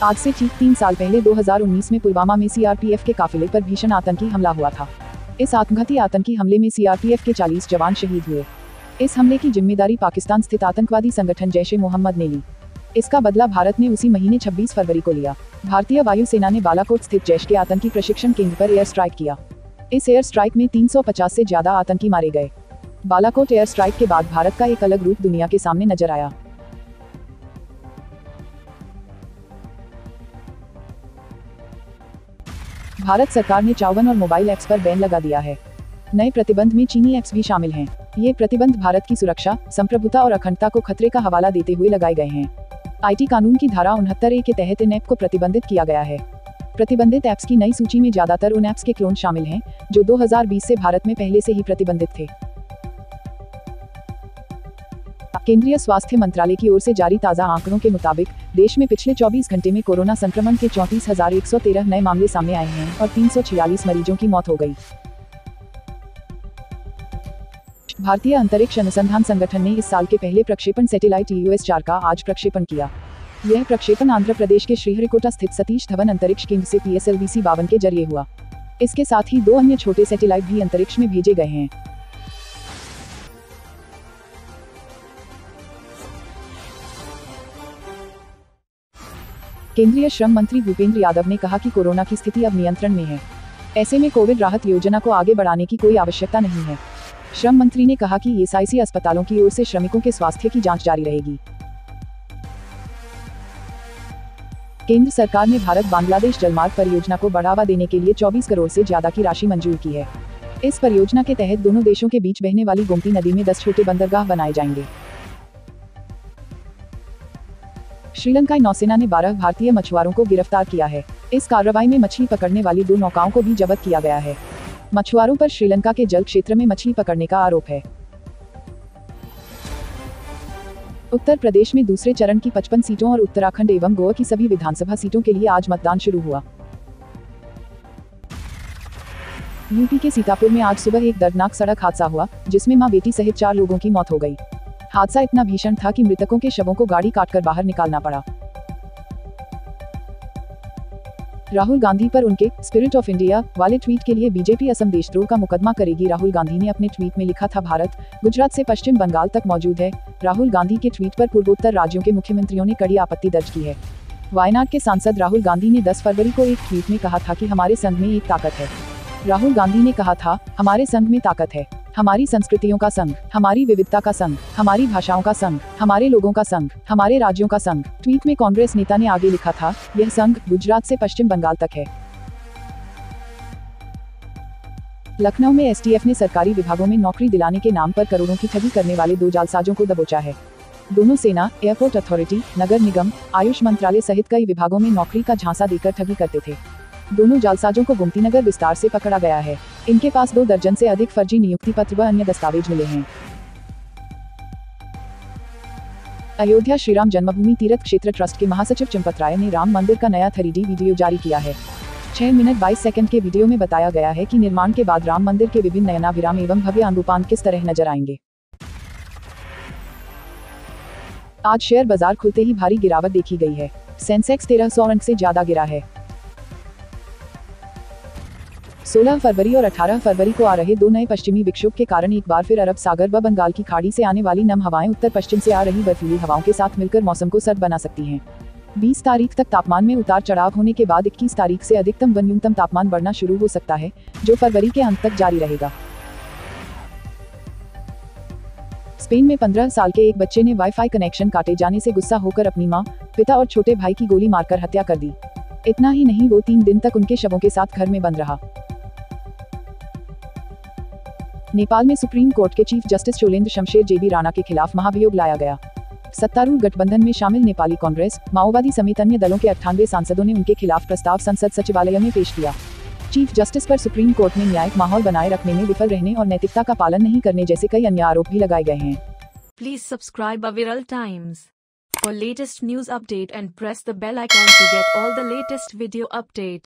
आज से ठीक 3 साल पहले 2019 में पुलवामा में सीआरपीएफ के काफिले पर भीषण आतंकी हमला हुआ था। इस आत्मघाती आतंकी हमले में सीआरपीएफ के 40 जवान शहीद हुए। इस हमले की जिम्मेदारी पाकिस्तान स्थित आतंकवादी संगठन जैश-ए-मोहम्मद ने ली। इसका बदला भारत ने उसी महीने 26 फरवरी को लिया। भारतीय वायुसेना ने बालाकोट स्थित जैश के आतंकी प्रशिक्षण केंद्र पर एयर स्ट्राइक किया। इस एयर स्ट्राइक में 350 से ज्यादा आतंकी मारे गए। बालाकोट एयर स्ट्राइक के बाद भारत का एक अलग रूप दुनिया के सामने नजर आया। भारत सरकार ने 54 और मोबाइल ऐप्स पर बैन लगा दिया है। नए प्रतिबंध में चीनी ऐप्स भी शामिल हैं। ये प्रतिबंध भारत की सुरक्षा, संप्रभुता और अखंडता को खतरे का हवाला देते हुए लगाए गए हैं। आईटी कानून की धारा 69A के तहत इन ऐप को प्रतिबंधित किया गया है। प्रतिबंधित ऐप्स की नई सूची में ज्यादातर उन ऐप्स के क्लोन शामिल हैं जो 2020 से भारत में पहले से ही प्रतिबंधित थे। केंद्रीय स्वास्थ्य मंत्रालय की ओर से जारी ताज़ा आंकड़ों के मुताबिक देश में पिछले 24 घंटे में कोरोना संक्रमण के 34,113 नए मामले सामने आए हैं और 346 मरीजों की मौत हो गई। भारतीय अंतरिक्ष अनुसंधान संगठन ने इस साल के पहले प्रक्षेपण सैटेलाइट EOS-4 का आज प्रक्षेपण किया। यह प्रक्षेपण आंध्र प्रदेश के श्रीहरिकोटा स्थित सतीश धवन अंतरिक्ष केंद्र से PSLV-C-52 के जरिए हुआ। इसके साथ ही 2 अन्य छोटे सैटेलाइट भी अंतरिक्ष में भेजे गए हैं। केंद्रीय श्रम मंत्री भूपेंद्र यादव ने कहा कि कोरोना की स्थिति अब नियंत्रण में है। ऐसे में कोविड राहत योजना को आगे बढ़ाने की कोई आवश्यकता नहीं है। श्रम मंत्री ने कहा कि ESIC अस्पतालों की ओर से श्रमिकों के स्वास्थ्य की जांच जारी रहेगी। केंद्र सरकार ने भारत बांग्लादेश जलमार्ग परियोजना को बढ़ावा देने के लिए 24 करोड़ से ज्यादा की राशि मंजूर की है। इस परियोजना के तहत दोनों देशों के बीच बहने वाली गोमती नदी में 10 छोटे बंदरगाह बनाए जाएंगे। श्रीलंकाई नौसेना ने 12 भारतीय मछुआरों को गिरफ्तार किया है। इस कार्रवाई में मछली पकड़ने वाली 2 नौकाओं को भी जब्त किया गया है। मछुआरों पर श्रीलंका के जल क्षेत्र में मछली पकड़ने का आरोप है। उत्तर प्रदेश में दूसरे चरण की 55 सीटों और उत्तराखंड एवं गोवा की सभी विधानसभा सीटों के लिए आज मतदान शुरू हुआ। यूपी के सीतापुर में आज सुबह एक दर्दनाक सड़क हादसा हुआ जिसमें मां बेटी सहित 4 लोगों की मौत हो गई। हादसा इतना भीषण था कि मृतकों के शवों को गाड़ी काटकर बाहर निकालना पड़ा। राहुल गांधी पर उनके स्पिरिट ऑफ इंडिया वाले ट्वीट के लिए बीजेपी असम देशद्रोह का मुकदमा करेगी। राहुल गांधी ने अपने ट्वीट में लिखा था, भारत गुजरात से पश्चिम बंगाल तक मौजूद है। राहुल गांधी के ट्वीट पर पूर्वोत्तर राज्यों के मुख्यमंत्रियों ने कड़ी आपत्ति दर्ज की है। वायनाड के सांसद राहुल गांधी ने 10 फरवरी को एक ट्वीट में कहा था कि हमारे संघ में एक ताकत है। राहुल गांधी ने कहा था, हमारे संघ में ताकत है, हमारी संस्कृतियों का संघ, हमारी विविधता का संघ, हमारी भाषाओं का संघ, हमारे लोगों का संघ, हमारे राज्यों का संघ। ट्वीट में कांग्रेस नेता ने आगे लिखा था, यह संघ गुजरात से पश्चिम बंगाल तक है। लखनऊ में STF ने सरकारी विभागों में नौकरी दिलाने के नाम पर करोड़ों की ठगी करने वाले 2 जालसाजों को दबोचा है। दोनों सेना, एयरपोर्ट अथॉरिटी, नगर निगम, आयुष मंत्रालय सहित कई विभागों में नौकरी का झांसा देकर ठगी करते थे। दोनों जालसाजों को गोमतीनगर विस्तार से पकड़ा गया है। इनके पास 2 दर्जन से अधिक फर्जी नियुक्ति पत्र व अन्य दस्तावेज मिले हैं। अयोध्या श्रीराम जन्मभूमि तीर्थ क्षेत्र ट्रस्ट के महासचिव चंपत राय ने राम मंदिर का नया 3D वीडियो जारी किया है। 6 मिनट 22 सेकंड के वीडियो में बताया गया है कि निर्माण के बाद राम मंदिर के विभिन्न नयनाभिराम एवं भव्य अनुरूपांत किस तरह नजर आएंगे। आज शेयर बाजार खुलते ही भारी गिरावट देखी गई है। सेंसेक्स 1300 अंक से ज्यादा गिरा है। 16 फरवरी और 18 फरवरी को आ रहे 2 नए पश्चिमी विक्षोभ के कारण एक बार फिर अरब सागर व बंगाल की खाड़ी से आने वाली नम हवाएं उत्तर पश्चिम से आ रही बर्फीली हवाओं के साथ मिलकर मौसम को सर्द बना सकती हैं। 20 तारीख तक तापमान में उतार चढ़ाव होने के बाद 21 तारीख से अधिकतम व न्यूनतम तापमान बढ़ना शुरू हो सकता है, जो फरवरी के अंत तक जारी रहेगा। स्पेन में 15 साल के एक बच्चे ने वाईफाई कनेक्शन काटे जाने से गुस्सा होकर अपनी मां, पिता और छोटे भाई की गोली मारकर हत्या कर दी। इतना ही नहीं, वो 3 दिन तक उनके शवों के साथ घर में बंद रहा। नेपाल में सुप्रीम कोर्ट के chief justice Sholendra Shamsher JB Rana के खिलाफ महाभियोग लाया गया। सत्तारूढ़ गठबंधन में शामिल नेपाली कांग्रेस, माओवादी समेत अन्य दलों के 98 सांसदों ने उनके खिलाफ प्रस्ताव संसद सचिवालय में पेश किया। चीफ जस्टिस पर सुप्रीम कोर्ट में न्यायिक माहौल बनाए रखने में विफल रहने और नैतिकता का पालन नहीं करने जैसे कई अन्य आरोप भी लगाए गए हैं। Please subscribe Aviral Times for latest news update and press the bell icon to get all the latest video update.